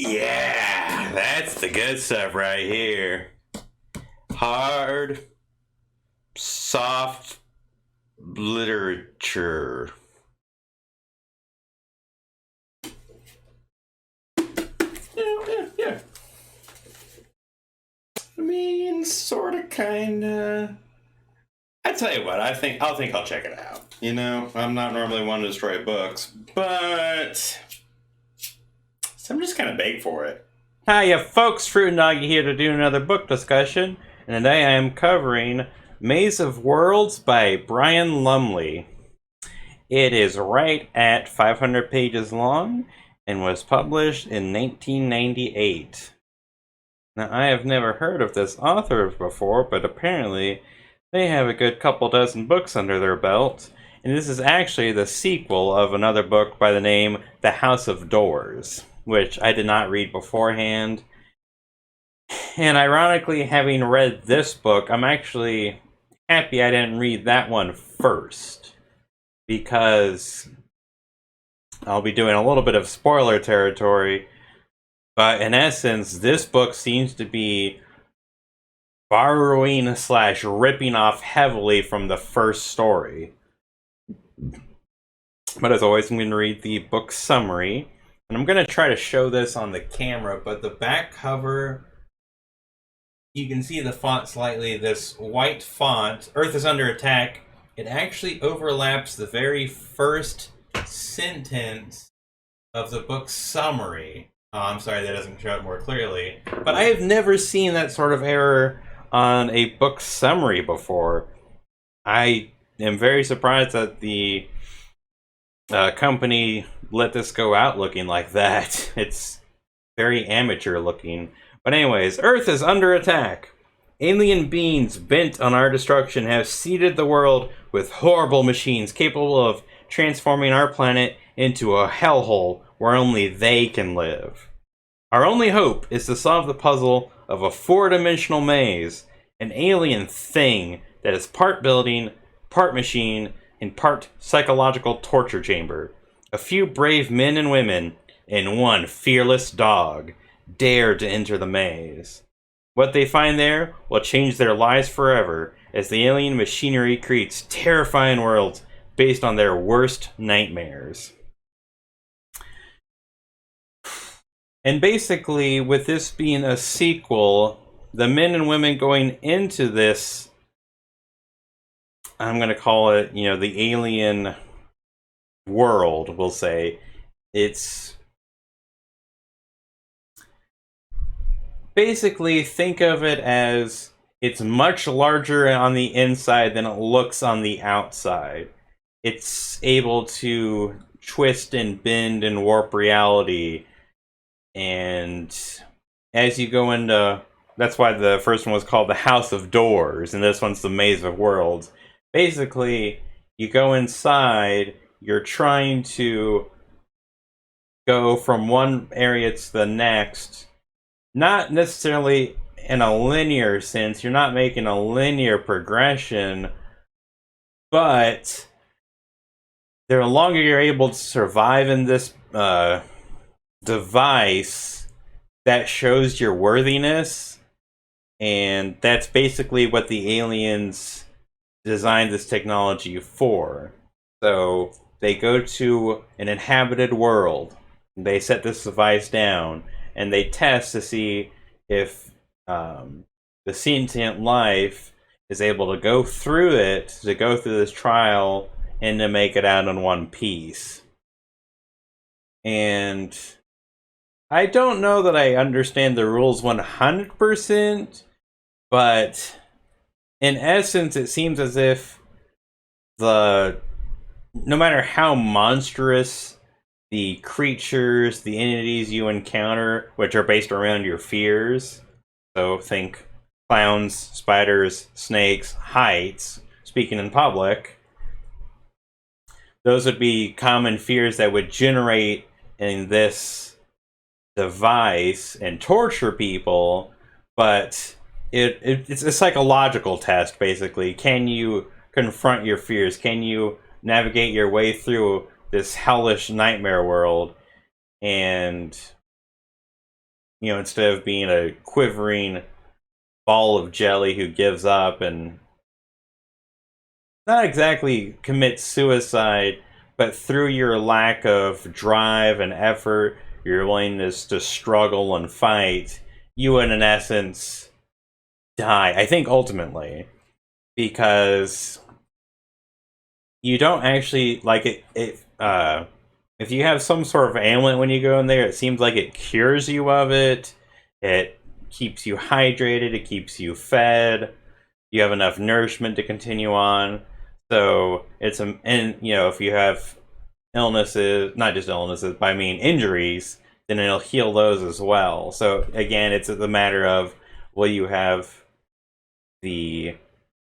Yeah, that's the good stuff right here. Hard, soft literature. Yeah. I mean, sort of, kind of. I tell you what, I'll check it out. You know, I'm not normally one to destroy books, but I'm just kind of big for it. Hiya, folks. Fruit and Doggy here to do another book discussion, and today I am covering Maze of Worlds by Brian Lumley. It is right at 500 pages long and was published in 1998. Now, I have never heard of this author before, but apparently they have a good couple dozen books under their belt, and this is actually the sequel of another book by the name The House of Doors, which I did not read beforehand. And ironically, having read this book, I'm actually happy I didn't read that one first, because I'll be doing a little bit of spoiler territory, but in essence, this book seems to be borrowing / ripping off heavily from the first story. But as always, I'm going to read the book summary, and I'm going to try to show this on the camera, but the back cover, you can see the font slightly, this white font, Earth is under attack, it actually overlaps the very first sentence of the book's summary. Oh, I'm sorry, that doesn't show it more clearly. But I have never seen that sort of error on a book summary before. I am very surprised that the company let this go out looking like that. It's very amateur looking. But anyways, Earth is under attack. Alien beings bent on our destruction have seeded the world with horrible machines capable of transforming our planet into a hellhole where only they can live. Our only hope is to solve the puzzle of a four-dimensional maze, an alien thing that is part building, part machine, and part psychological torture chamber. A few brave men and women, and one fearless dog, dare to enter the maze. What they find there will change their lives forever, as the alien machinery creates terrifying worlds based on their worst nightmares. And basically, with this being a sequel, the men and women going into this, I'm going to call it, the alien world, we'll say, it's basically, think of it as it's much larger on the inside than it looks on the outside. It's able to twist and bend and warp reality. And as you go into, that's why the first one was called The House of Doors, and this one's The Maze of Worlds. Basically, you go inside, you're trying to go from one area to the next, not necessarily in a linear sense, you're not making a linear progression, but the longer you're able to survive in this device, that shows your worthiness, and that's basically what the aliens designed this technology for. So they go to an inhabited world, they set this device down, and they test to see if the sentient life is able to go through it, to go through this trial, and to make it out in one piece. And I don't know that I understand the rules 100%, but in essence, it seems as if no matter how monstrous the creatures, the entities you encounter, which are based around your fears, so think clowns, spiders, snakes, heights, speaking in public, those would be common fears that would generate in this device and torture people, but it's a psychological test, basically. Can you confront your fears? Can you navigate your way through this hellish nightmare world? And instead of being a quivering ball of jelly who gives up and not exactly commits suicide, but through your lack of drive and effort, your willingness to struggle and fight, you would in essence die. I think ultimately, because you don't actually like it. If you have some sort of ailment when you go in there, it seems like it cures you of it. It keeps you hydrated. It keeps you fed. You have enough nourishment to continue on. So it's and if you have illnesses, not just illnesses, but I mean injuries, then it'll heal those as well. So again, it's the matter of, will you have the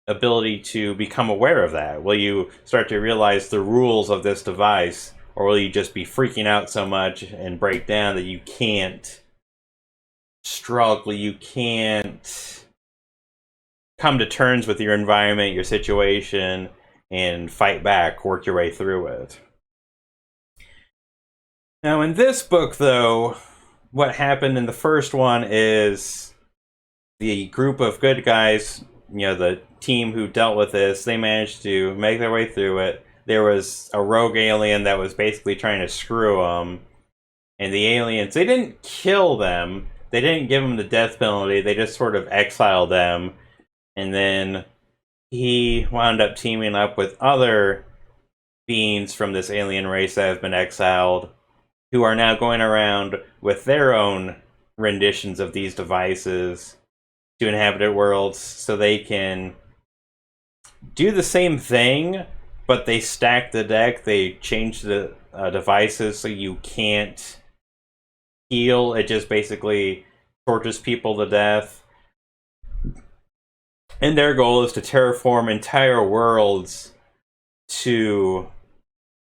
ability to become aware of that? Will you start to realize the rules of this device, or will you just be freaking out so much and break down that you can't struggle, you can't come to terms with your environment, your situation, and fight back, work your way through it? Now, in this book, though, what happened in the first one is the group of good guys, the team who dealt with this, they managed to make their way through it. There was a rogue alien that was basically trying to screw them. And the aliens, they didn't kill them. They didn't give them the death penalty. They just sort of exiled them. And then he wound up teaming up with other beings from this alien race that have been exiled, who are now going around with their own renditions of these devices to inhabited worlds, so they can do the same thing, but they stack the deck. They change the devices so you can't heal. It just basically tortures people to death. And their goal is to terraform entire worlds to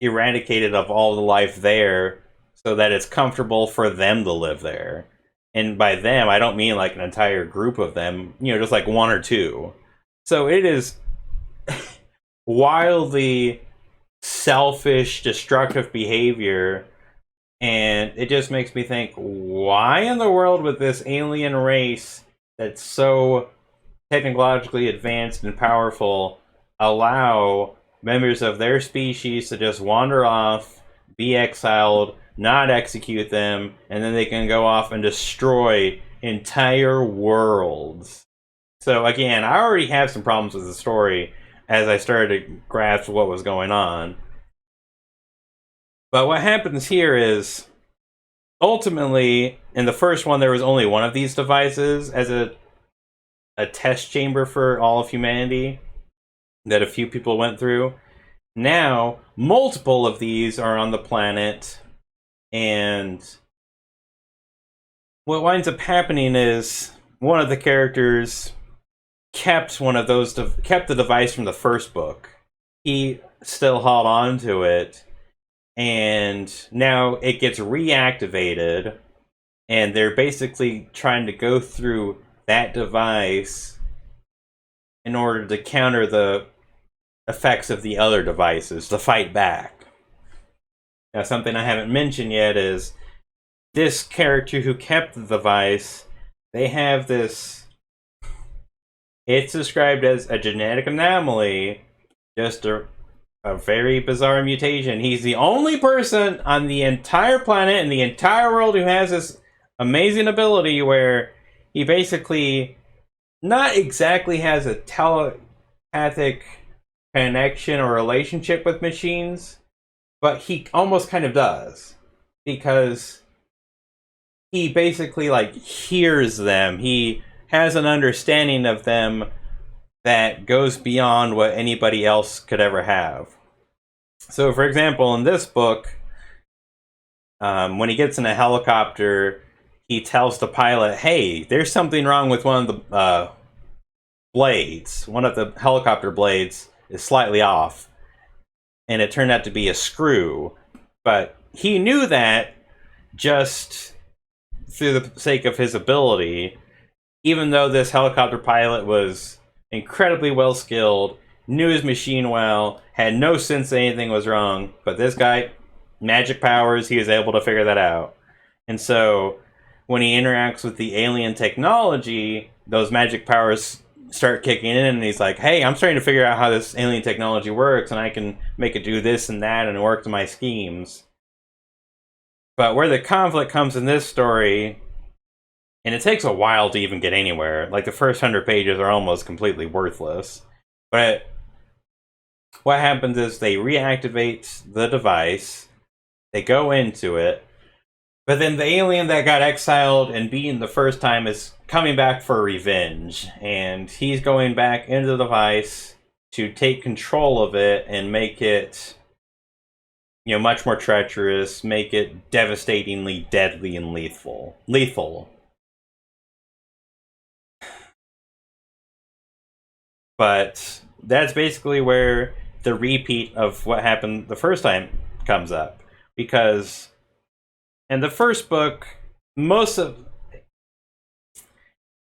eradicate it of all the life there, so that it's comfortable for them to live there. And by them, I don't mean like an entire group of them, just like one or two. So it is wildly selfish, destructive behavior. And it just makes me think, why in the world would this alien race that's so technologically advanced and powerful allow members of their species to just wander off, be exiled, not execute them, and then they can go off and destroy entire worlds? So again, I already have some problems with the story as I started to grasp what was going on. But what happens here is, ultimately, in the first one, there was only one of these devices as a test chamber for all of humanity that a few people went through. Now, multiple of these are on the planet, and what winds up happening is one of the characters kept kept the device from the first book. He still held on to it, and now it gets reactivated, and they're basically trying to go through that device in order to counter the effects of the other devices, to fight back. Now, something I haven't mentioned yet is this character who kept the device, they have this, it's described as a genetic anomaly, just a very bizarre mutation. He's the only person on the entire planet and the entire world who has this amazing ability where he basically not exactly has a telepathic connection or relationship with machines, but he almost kind of does, because he basically hears them. He has an understanding of them that goes beyond what anybody else could ever have. So, for example, in this book, when he gets in a helicopter, he tells the pilot, hey, there's something wrong with one of the blades. One of the helicopter blades is slightly off, and it turned out to be a screw. But he knew that just through the sake of his ability, even though this helicopter pilot was incredibly well skilled, knew his machine well, had no sense that anything was wrong. But this guy, magic powers, he was able to figure that out. And so when he interacts with the alien technology, those magic powers start kicking in, and he's like, hey, I'm starting to figure out how this alien technology works, and I can make it do this and that, and work to my schemes. But where the conflict comes in this story, and it takes a while to even get anywhere, like the first 100 pages are almost completely worthless, but what happens is they reactivate the device, they go into it, but then the alien that got exiled and beaten the first time is coming back for revenge, and he's going back into the device to take control of it and make it, much more treacherous, make it devastatingly deadly and lethal. But that's basically where the repeat of what happened the first time comes up, because in the first book, most of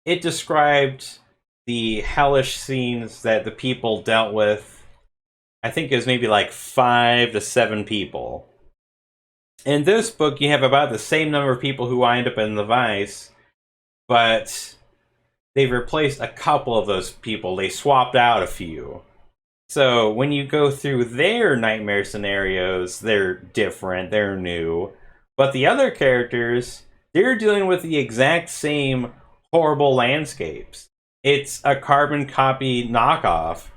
it described the hellish scenes that the people dealt with. I think it was maybe like 5 to 7 people. In this book, you have about the same number of people who wind up in the vice, but they've replaced a couple of those people. They swapped out a few. So when you go through their nightmare scenarios, they're different, they're new. But the other characters, they're dealing with the exact same horrible landscapes. It's a carbon copy knockoff.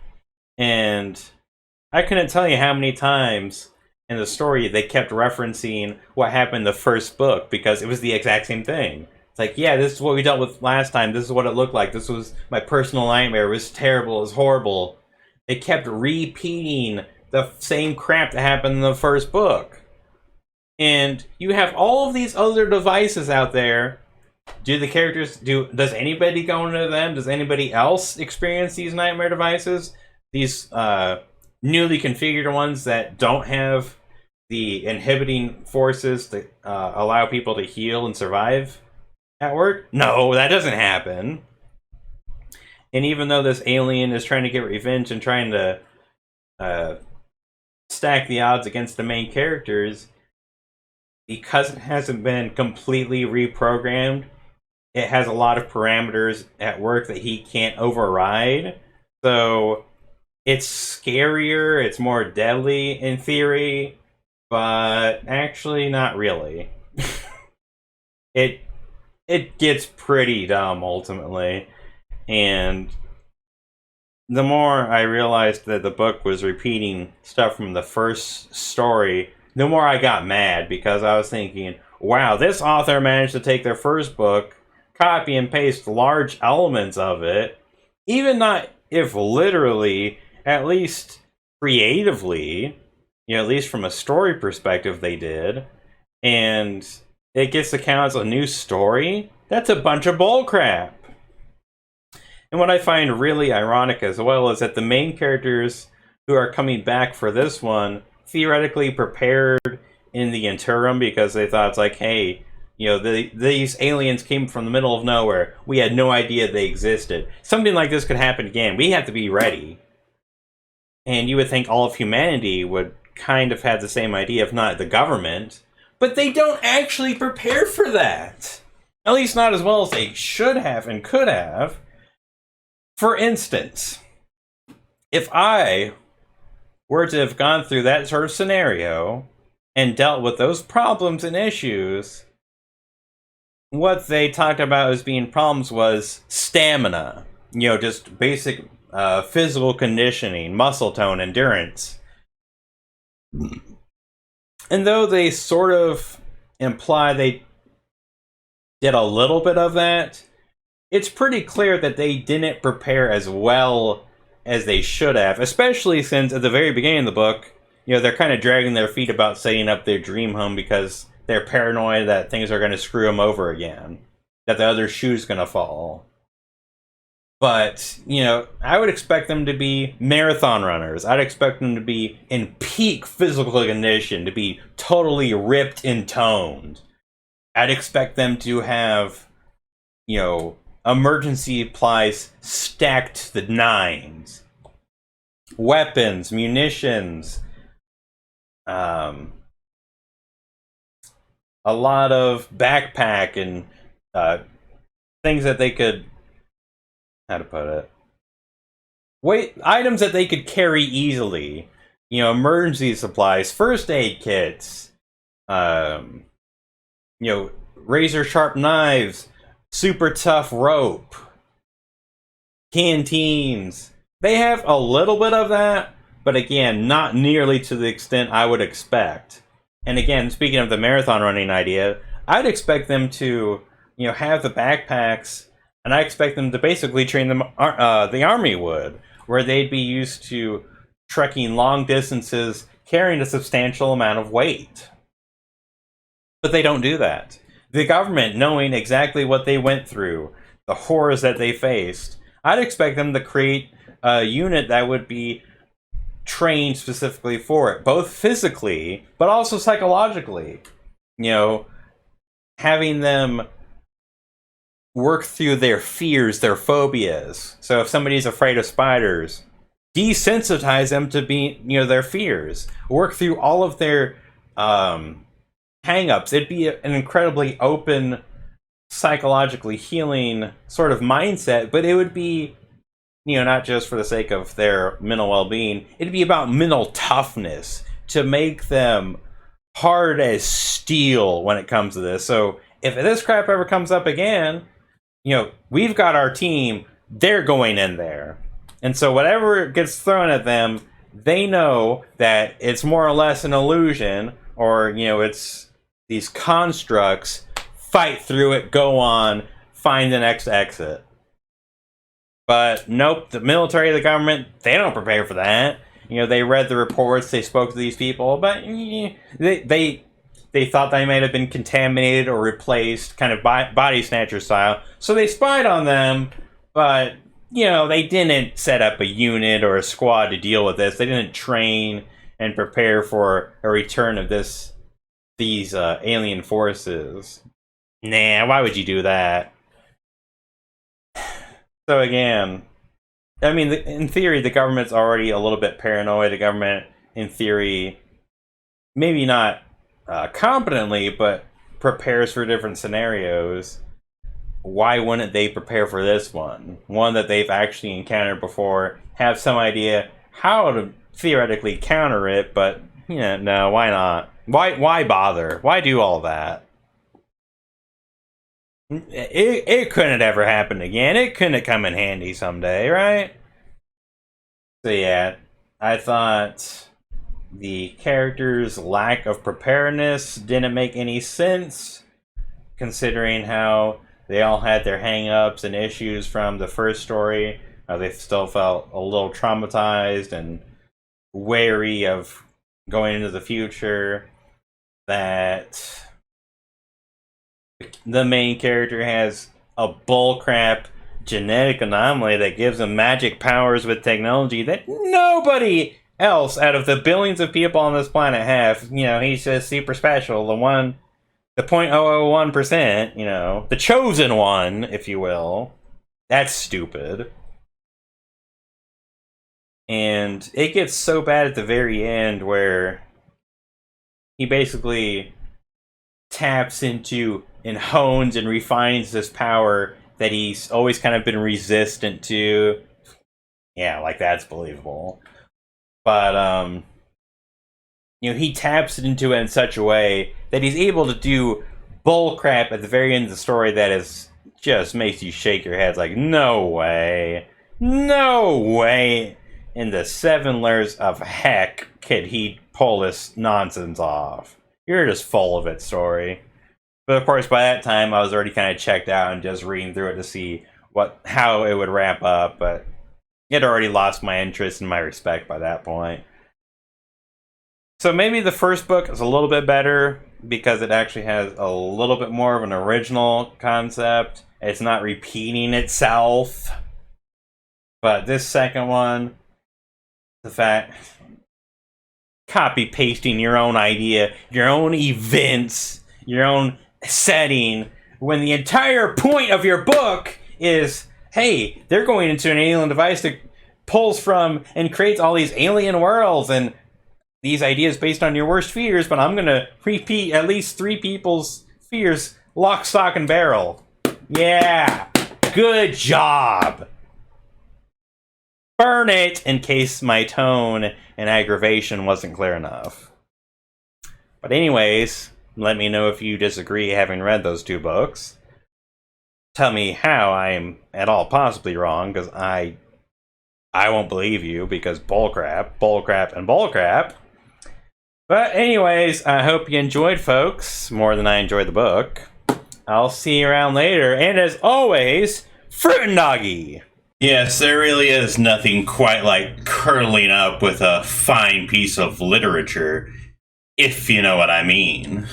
And I couldn't tell you how many times in the story they kept referencing what happened in the first book, because it was the exact same thing. It's like, yeah, this is what we dealt with last time. This is what it looked like. This was my personal nightmare. It was terrible. It was horrible. It kept repeating the same crap that happened in the first book. And you have all of these other devices out there. Does anybody go into them? Does anybody else experience these nightmare devices? These newly configured ones that don't have the inhibiting forces to allow people to heal and survive at work? No, that doesn't happen. And even though this alien is trying to get revenge and trying to stack the odds against the main characters, because it hasn't been completely reprogrammed, it has a lot of parameters at work that he can't override. So it's scarier, it's more deadly in theory, but actually not really. It gets pretty dumb ultimately. And the more I realized that the book was repeating stuff from the first story, the more I got mad, because I was thinking, wow, this author managed to take their first book, copy and paste large elements of it, even not if literally, at least creatively, at least from a story perspective they did, and it gets to count as a new story? That's a bunch of bullcrap. And what I find really ironic as well is that the main characters who are coming back for this one theoretically prepared in the interim, because they thought it's like, hey, these aliens came from the middle of nowhere. We had no idea they existed. Something like this could happen again. We have to be ready. And you would think all of humanity would kind of have the same idea, if not the government. But they don't actually prepare for that. At least not as well as they should have and could have. For instance, if I were to have gone through that sort of scenario and dealt with those problems and issues, what they talked about as being problems was stamina. Just basic physical conditioning, muscle tone, endurance. And though they sort of imply they did a little bit of that, it's pretty clear that they didn't prepare as well as they should have, especially since at the very beginning of the book, they're kind of dragging their feet about setting up their dream home because they're paranoid that things are going to screw them over again, that the other shoe's going to fall. But, I would expect them to be marathon runners. I'd expect them to be in peak physical condition, to be totally ripped and toned. I'd expect them to have, emergency supplies stacked to the nines. Weapons, munitions, a lot of backpack and things that they could, how to put it, items that they could carry easily. You know, emergency supplies, first aid kits, you know, razor sharp knives, super tough rope, canteens. They have a little bit of that, but again, not nearly to the extent I would expect. And again, speaking of the marathon running idea, I'd expect them to, you know, have the backpacks, and I expect them to basically train them the army would, where they'd be used to trekking long distances, carrying a substantial amount of weight. But they don't do that. The government, knowing exactly what they went through, the horrors that they faced, I'd expect them to create a unit that would be trained specifically for it, both physically, but also psychologically. You know, having them work through their fears, their phobias. So if somebody's afraid of spiders, desensitize them to be, you know, their fears. Work through all of their hang-ups. It'd be an incredibly open, psychologically healing sort of mindset, but it would be, you know, not just for the sake of their mental well-being. It'd be about mental toughness to make them hard as steel when it comes to this. So if this crap ever comes up again, you know, we've got our team, they're going in there. And so whatever gets thrown at them, they know that it's more or less an illusion, or, you know, it's these constructs, fight through it, go on, find the next exit. But nope, the military, the government, they don't prepare for that. You know, they read the reports, they spoke to these people, but they thought they might have been contaminated or replaced, kind of body snatcher style. So they spied on them, but, you know, they didn't set up a unit or a squad to deal with this. They didn't train and prepare for a return of these alien forces. Nah, why would you do that? So again, I mean, in theory, the government's already a little bit paranoid. The government, in theory, maybe not competently, but prepares for different scenarios. Why wouldn't they prepare for this one? One that they've actually encountered before, have some idea how to theoretically counter it, but, you know, no, why not? Why bother? Why do all that? It couldn't ever happen again. It couldn't come in handy someday, right? So yeah, I thought the characters' lack of preparedness didn't make any sense, considering how they all had their hang-ups and issues from the first story. They still felt a little traumatized and wary of going into the future. That the main character has a bullcrap genetic anomaly that gives him magic powers with technology that nobody else out of the billions of people on this planet have. You know, he's just super special. The 0.001%, you know, the chosen one, if you will. That's stupid. And it gets so bad at the very end where he basically taps into and hones and refines this power that he's always kind of been resistant to. Yeah, like, that's believable. But, you know, he taps into it in such a way that he's able to do bullcrap at the very end of the story that is just makes you shake your head like, no way. No way in the 7 layers of heck could he pull this nonsense off. You're just full of it, story. But of course, by that time, I was already kind of checked out and just reading through it to see how it would wrap up, but it already lost my interest and my respect by that point. So maybe the first book is a little bit better because it actually has a little bit more of an original concept. It's not repeating itself. But this second one, the fact, copy-pasting your own idea, your own events, your own setting, when the entire point of your book is, hey, they're going into an alien device that pulls from and creates all these alien worlds and these ideas based on your worst fears, but I'm going to repeat at least 3 people's fears lock, stock, and barrel. Yeah! Good job! Burn it, in case my tone and aggravation wasn't clear enough. But anyways, let me know if you disagree having read those two books. Tell me how I am at all possibly wrong, because I won't believe you, because bullcrap, bullcrap, and bullcrap. But anyways, I hope you enjoyed, folks, more than I enjoyed the book. I'll see you around later, and as always, fruit and doggy! Yes, there really is nothing quite like curling up with a fine piece of literature, if you know what I mean.